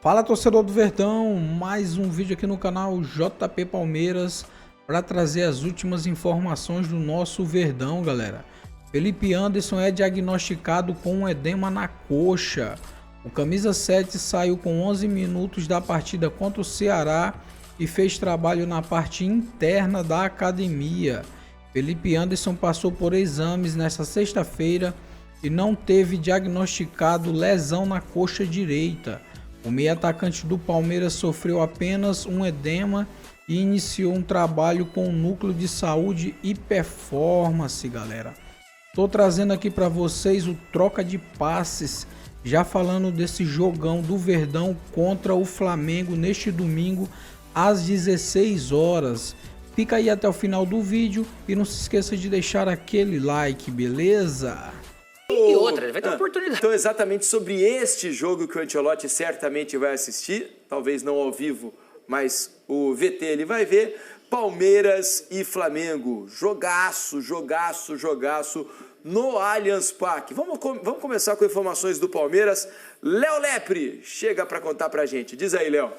Fala, torcedor do Verdão, mais um vídeo aqui no canal JP Palmeiras para trazer as últimas informações do nosso Verdão, galera. Felipe Anderson é diagnosticado com um edema na coxa. O camisa 7 saiu com 11 minutos da partida contra o Ceará e fez trabalho na parte interna da academia. Felipe Anderson passou por exames nesta sexta-feira e não teve diagnosticado lesão na coxa direita. O meio-atacante do Palmeiras sofreu apenas um edema e iniciou um trabalho com o Núcleo de Saúde e Performance, galera. Tô trazendo aqui para vocês o troca de passes, já falando desse jogão do Verdão contra o Flamengo neste domingo às 16 horas. Fica aí até o final do vídeo e não se esqueça de deixar aquele like, beleza? E outra, ele vai ter oportunidade. Então, exatamente sobre este jogo que o Ancelotti certamente vai assistir, talvez não ao vivo, mas o VT ele vai ver. Palmeiras e Flamengo, jogaço no Allianz Parque. Vamos começar com informações do Palmeiras. Léo Lepre chega para contar pra gente. Diz aí, Léo.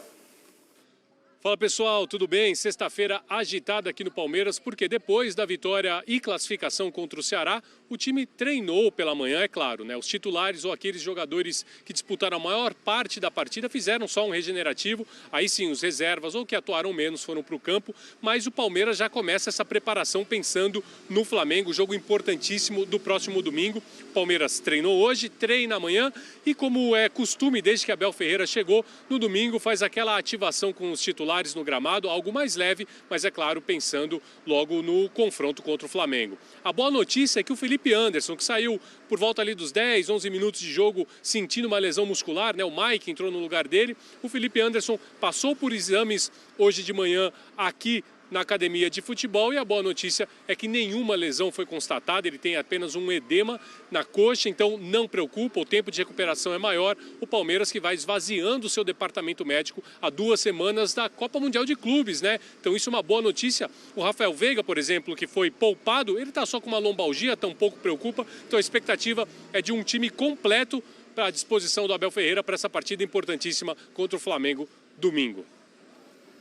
Fala pessoal, tudo bem? Sexta-feira agitada aqui no Palmeiras, porque depois da vitória e classificação contra o Ceará, o time treinou pela manhã, é claro, né? Os titulares ou aqueles jogadores que disputaram a maior parte da partida fizeram só um regenerativo, aí sim os reservas ou que atuaram menos foram para o campo, mas o Palmeiras já começa essa preparação pensando no Flamengo, jogo importantíssimo do próximo domingo. O Palmeiras treinou hoje, treina amanhã e, como é costume desde que Abel Ferreira chegou, no domingo faz aquela ativação com os titulares no gramado, algo mais leve, mas é claro, pensando logo no confronto contra o Flamengo. A boa notícia é que o Felipe Anderson, que saiu por volta ali dos 10, 11 minutos de jogo sentindo uma lesão muscular, né? O Mike entrou no lugar dele. O Felipe Anderson passou por exames hoje de manhã aqui na academia de futebol e a boa notícia é que nenhuma lesão foi constatada, ele tem apenas um edema na coxa, então não preocupa, o tempo de recuperação é maior. O Palmeiras que vai esvaziando o seu departamento médico há 2 semanas da Copa Mundial de Clubes, né? Então isso é uma boa notícia. O Rafael Veiga, por exemplo, que foi poupado, ele está só com uma lombalgia, tampouco preocupa, então a expectativa é de um time completo para a disposição do Abel Ferreira para essa partida importantíssima contra o Flamengo domingo.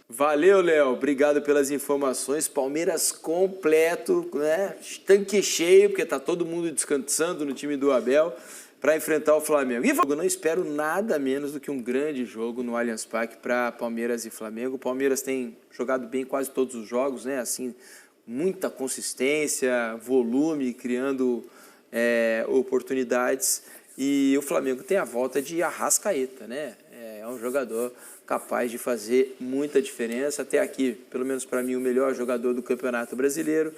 Valeu, Léo. Obrigado pelas informações. Palmeiras completo, né? Tanque cheio, porque tá todo mundo descansando no time do Abel para enfrentar o Flamengo. E eu não espero nada menos do que um grande jogo no Allianz Parque para Palmeiras e Flamengo. O Palmeiras tem jogado bem quase todos os jogos, né? Assim, muita consistência, volume, criando oportunidades. E o Flamengo tem a volta de Arrascaeta, né? É um jogador capaz de fazer muita diferença. Até aqui, pelo menos para mim, o melhor jogador do Campeonato Brasileiro.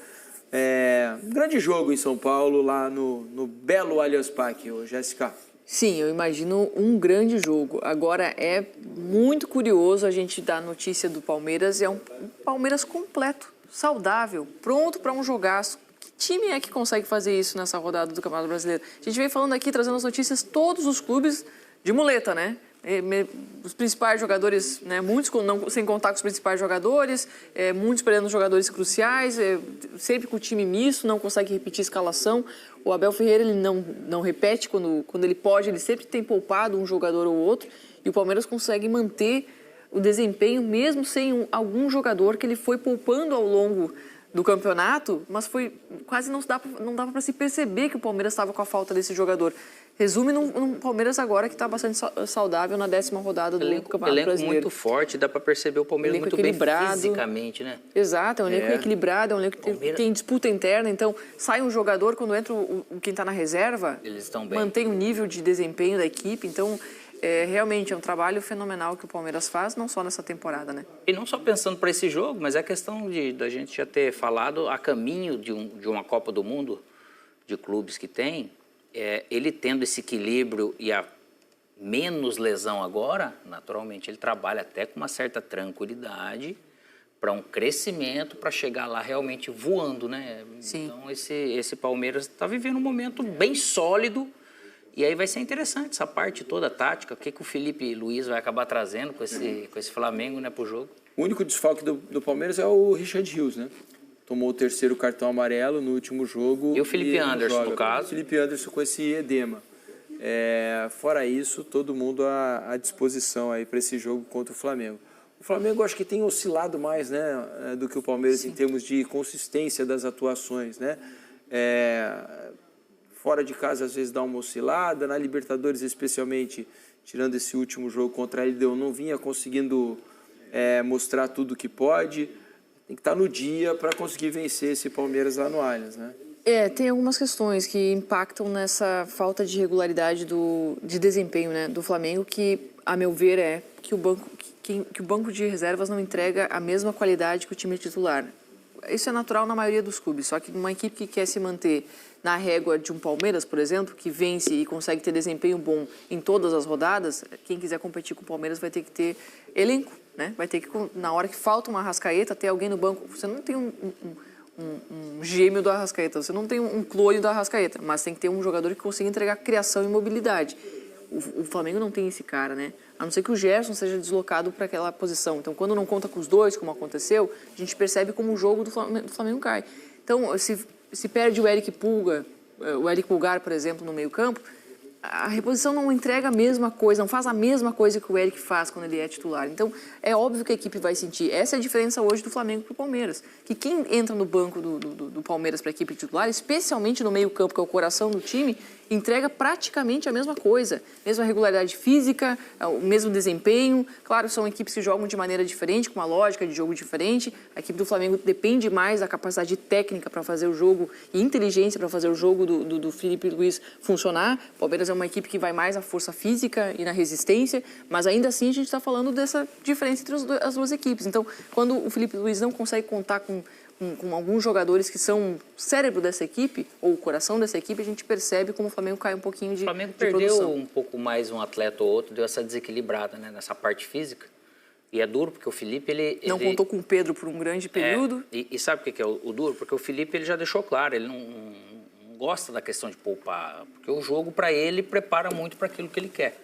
Um grande jogo em São Paulo, lá no belo Allianz Parque, Jéssica. Sim, eu imagino um grande jogo. Agora, é muito curioso a gente dar notícia do Palmeiras. É um Palmeiras completo, saudável, pronto para um jogaço. Que time é que consegue fazer isso nessa rodada do Campeonato Brasileiro? A gente vem falando aqui, trazendo as notícias, todos os clubes de muleta, né? Os principais jogadores, né, muitos sem contar com os principais jogadores, muitos perdendo jogadores cruciais, sempre com o time misto, não consegue repetir a escalação. O Abel Ferreira ele não repete quando ele pode, ele sempre tem poupado um jogador ou outro, e o Palmeiras consegue manter o desempenho mesmo sem algum jogador que ele foi poupando ao longo do campeonato, mas quase não dava para se perceber que o Palmeiras estava com a falta desse jogador. Resume num Palmeiras agora que está bastante saudável na 10ª rodada do Campeonato Brasileiro. Muito forte, dá para perceber o Palmeiras muito bem fisicamente, né? Exato, é um elenco equilibrado, é um elenco que tem disputa interna, então sai um jogador, quando entra quem está na reserva, eles estão bem. Mantém o nível de desempenho da equipe, então realmente é um trabalho fenomenal que o Palmeiras faz, não só nessa temporada, né? E não só pensando para esse jogo, mas é questão da gente já ter falado a caminho de uma Copa do Mundo de clubes que tem, ele tendo esse equilíbrio e a menos lesão agora, naturalmente ele trabalha até com uma certa tranquilidade para um crescimento, para chegar lá realmente voando, né? Sim. Então esse Palmeiras está vivendo um momento bem sólido. E aí vai ser interessante essa parte toda tática, o que o Felipe Luiz vai acabar trazendo com esse Flamengo, né, pro jogo. O único desfalque do Palmeiras é o Richard Rios, né? Tomou o 3º cartão amarelo no último jogo. E o Felipe Anderson, no caso? O Felipe Anderson com esse edema. Fora isso, todo mundo à disposição aí para esse jogo contra o Flamengo. O Flamengo acho que tem oscilado mais, né, do que o Palmeiras. Sim. Em termos de consistência das atuações, né? Fora de casa às vezes dá uma oscilada, na Libertadores especialmente, tirando esse último jogo contra a LDU, não vinha conseguindo mostrar tudo que pode. Tem que estar no dia para conseguir vencer esse Palmeiras lá no Allianz, né? Tem algumas questões que impactam nessa falta de regularidade de desempenho, né, do Flamengo, que, a meu ver, que o banco de reservas não entrega a mesma qualidade que o time titular. Isso é natural na maioria dos clubes, só que uma equipe que quer se manter na régua de um Palmeiras, por exemplo, que vence e consegue ter desempenho bom em todas as rodadas, quem quiser competir com o Palmeiras vai ter que ter elenco, né? Vai ter que, na hora que falta uma Arrascaeta, ter alguém no banco. Você não tem um gêmeo do Arrascaeta, você não tem um clone do Arrascaeta, mas tem que ter um jogador que consiga entregar criação e mobilidade. O Flamengo não tem esse cara, né? A não ser que o Gerson seja deslocado para aquela posição. Então, quando não conta com os dois, como aconteceu, a gente percebe como o jogo do Flamengo cai. Então, se perde o Eric Pulgar, por exemplo, no meio-campo, a reposição não entrega a mesma coisa, não faz a mesma coisa que o Eric faz quando ele é titular. Então, é óbvio que a equipe vai sentir. Essa é a diferença hoje do Flamengo para o Palmeiras. Que quem entra no banco do Palmeiras para a equipe titular, especialmente no meio-campo, que é o coração do time, entrega praticamente a mesma coisa. Mesma regularidade física, o mesmo desempenho. Claro, são equipes que jogam de maneira diferente, com uma lógica de jogo diferente. A equipe do Flamengo depende mais da capacidade técnica para fazer o jogo e inteligência para fazer o jogo do Felipe Luiz funcionar. O Palmeiras é uma equipe que vai mais na força física e na resistência, mas ainda assim a gente está falando dessa diferença entre as duas equipes. Então, quando o Felipe Luiz não consegue contar com alguns jogadores que são o cérebro dessa equipe, ou o coração dessa equipe, a gente percebe como o Flamengo cai um pouquinho de produção. O Flamengo perdeu um pouco mais um atleta ou outro, deu essa desequilibrada, né, nessa parte física. E é duro, porque o Felipe, ele não contou com o Pedro por um grande período. E sabe o que é o duro? Porque o Felipe, ele já deixou claro, ele não gosta da questão de poupar, porque o jogo, para ele, prepara muito para aquilo que ele quer.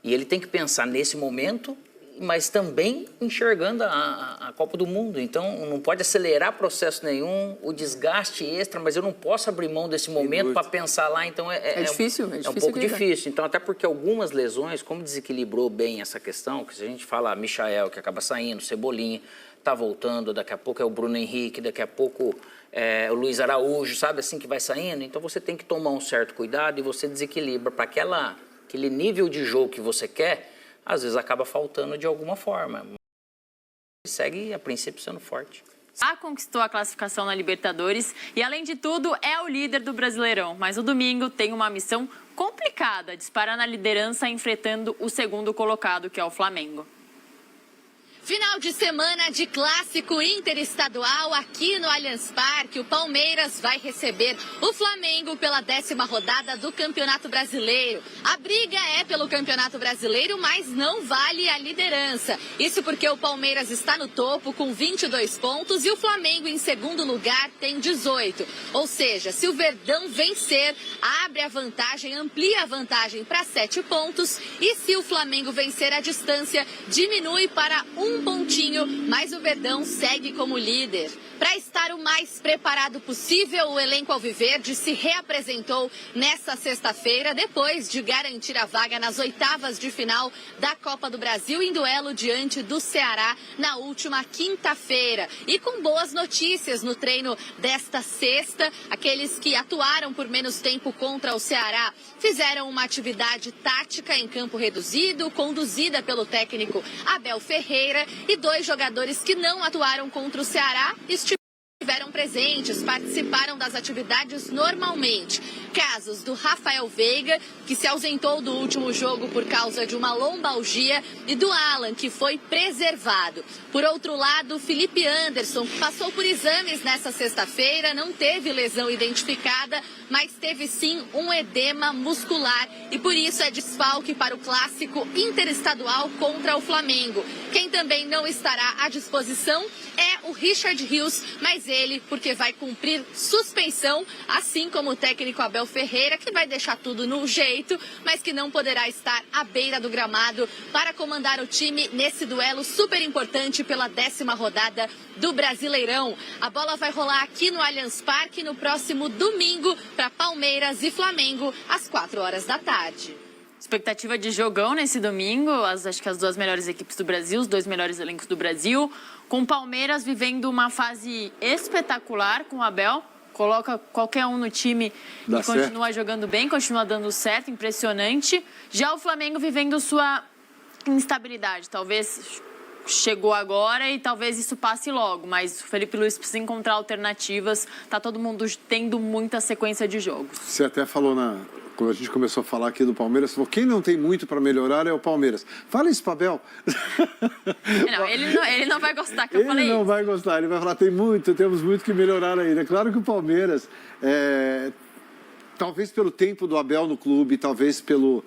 E ele tem que pensar nesse momento, mas também enxergando a Copa do Mundo. Então, não pode acelerar processo nenhum, o desgaste extra, mas eu não posso abrir mão desse momento para pensar lá. Então, é difícil. É um pouco difícil. Então, até porque algumas lesões, como desequilibrou bem essa questão, que se a gente fala Michael, que acaba saindo, Cebolinha, tá voltando, daqui a pouco é o Bruno Henrique, daqui a pouco o Luiz Araújo, sabe assim que vai saindo? Então, você tem que tomar um certo cuidado e você desequilibra para aquele nível de jogo que você quer, às vezes acaba faltando de alguma forma. Segue, a princípio, sendo forte. Conquistou a classificação na Libertadores e, além de tudo, é o líder do Brasileirão. Mas no domingo tem uma missão complicada, disparar na liderança enfrentando o segundo colocado, que é o Flamengo. Final de semana de clássico interestadual aqui no Allianz Parque. O Palmeiras vai receber o Flamengo pela 10ª rodada do Campeonato Brasileiro. A briga é pelo Campeonato Brasileiro, mas não vale a liderança. Isso porque o Palmeiras está no topo com 22 pontos e o Flamengo em segundo lugar tem 18. Ou seja, se o Verdão vencer, abre a vantagem, amplia a vantagem para 7 pontos. E se o Flamengo vencer, a distância diminui para 1 pontinho, mas o Verdão segue como líder. Para estar o mais preparado possível, o elenco alviverde se reapresentou nesta sexta-feira, depois de garantir a vaga nas oitavas de final da Copa do Brasil em duelo diante do Ceará na última quinta-feira. E com boas notícias no treino desta sexta, aqueles que atuaram por menos tempo contra o Ceará fizeram uma atividade tática em campo reduzido, conduzida pelo técnico Abel Ferreira, e 2 jogadores que não atuaram contra o Ceará estiveram presentes, participaram das atividades normalmente. Casos do Rafael Veiga, que se ausentou do último jogo por causa de uma lombalgia, e do Alan, que foi preservado. Por outro lado, Felipe Anderson, que passou por exames nessa sexta-feira, não teve lesão identificada, mas teve sim um edema muscular e por isso é desfalque para o clássico interestadual contra o Flamengo. Quem também não estará à disposição é o Richard Rios, mas ele porque vai cumprir suspensão, assim como o técnico Abel Ferreira, que vai deixar tudo no jeito, mas que não poderá estar à beira do gramado para comandar o time nesse duelo super importante pela 10ª rodada do Brasileirão. A bola vai rolar aqui no Allianz Parque no próximo domingo para Palmeiras e Flamengo às 16h. Expectativa de jogão nesse domingo, acho que as duas melhores equipes do Brasil, os dois melhores elencos do Brasil, com o Palmeiras vivendo uma fase espetacular com o Abel, coloca qualquer um no time e continua jogando bem, continua dando certo, impressionante. Já o Flamengo vivendo sua instabilidade, talvez chegou agora e talvez isso passe logo, mas o Felipe Luiz precisa encontrar alternativas, tá todo mundo tendo muita sequência de jogos. Você até falou quando a gente começou a falar aqui do Palmeiras, falou, quem não tem muito para melhorar é o Palmeiras. Fala isso, Abel. Não, ele não vai gostar que eu falei isso. Ele não vai gostar, ele vai falar, temos muito que melhorar ainda. É claro que o Palmeiras, talvez pelo tempo do Abel no clube, talvez pelo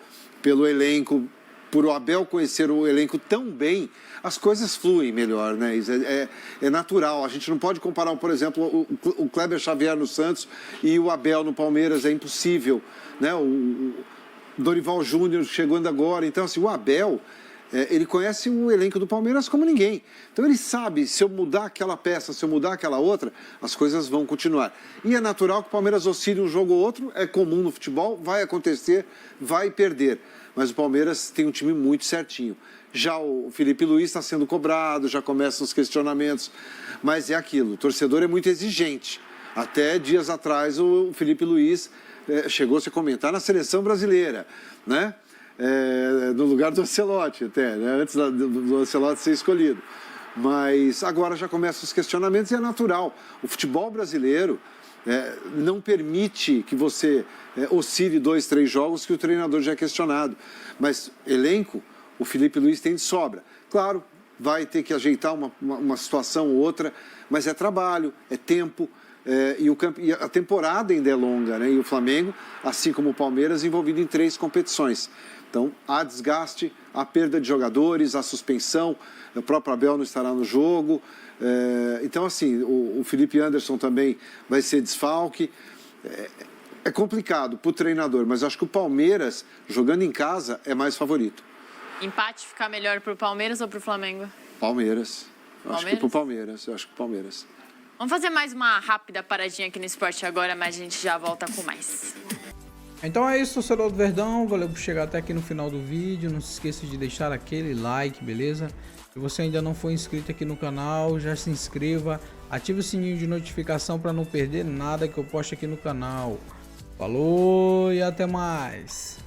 elenco, por o Abel conhecer o elenco tão bem, as coisas fluem melhor, né? Isso é natural. A gente não pode comparar, por exemplo, o Kleber Xavier no Santos e o Abel no Palmeiras, é impossível, né? O Dorival Júnior chegando agora. Então, assim, o Abel, ele conhece o elenco do Palmeiras como ninguém. Então, ele sabe, se eu mudar aquela peça, se eu mudar aquela outra, as coisas vão continuar. E é natural que o Palmeiras oscile um jogo ou outro, é comum no futebol, vai acontecer, vai perder. Mas o Palmeiras tem um time muito certinho. Já o Felipe Luiz está sendo cobrado, já começam os questionamentos. Mas é aquilo, o torcedor é muito exigente. Até dias atrás o Felipe Luiz chegou-se a comentar na seleção brasileira, né? No lugar do Ancelotti até, né? Antes do Ancelotti ser escolhido. Mas agora já começam os questionamentos e é natural. O futebol brasileiro não permite que você oscile 2, 3 jogos que o treinador já é questionado. Mas elenco, o Felipe Luiz tem de sobra. Claro, vai ter que ajeitar uma situação ou outra, mas é trabalho, é tempo, e a temporada ainda é longa, né? E o Flamengo, assim como o Palmeiras, envolvido em 3 competições. Então, há desgaste, há perda de jogadores, há suspensão, o próprio Abel não estará no jogo. Então, assim, o Felipe Anderson também vai ser desfalque. É complicado para o treinador, mas acho que o Palmeiras, jogando em casa, é mais favorito. Empate ficar melhor para o Palmeiras ou para o Flamengo? Palmeiras. Acho que para o Palmeiras. Eu acho que o Palmeiras. Vamos fazer mais uma rápida paradinha aqui no esporte agora, mas a gente já volta com mais. Então é isso, torcedor do Verdão. Valeu por chegar até aqui no final do vídeo. Não se esqueça de deixar aquele like, beleza? Se você ainda não for inscrito aqui no canal, já se inscreva. Ative o sininho de notificação para não perder nada que eu posto aqui no canal. Falou e até mais!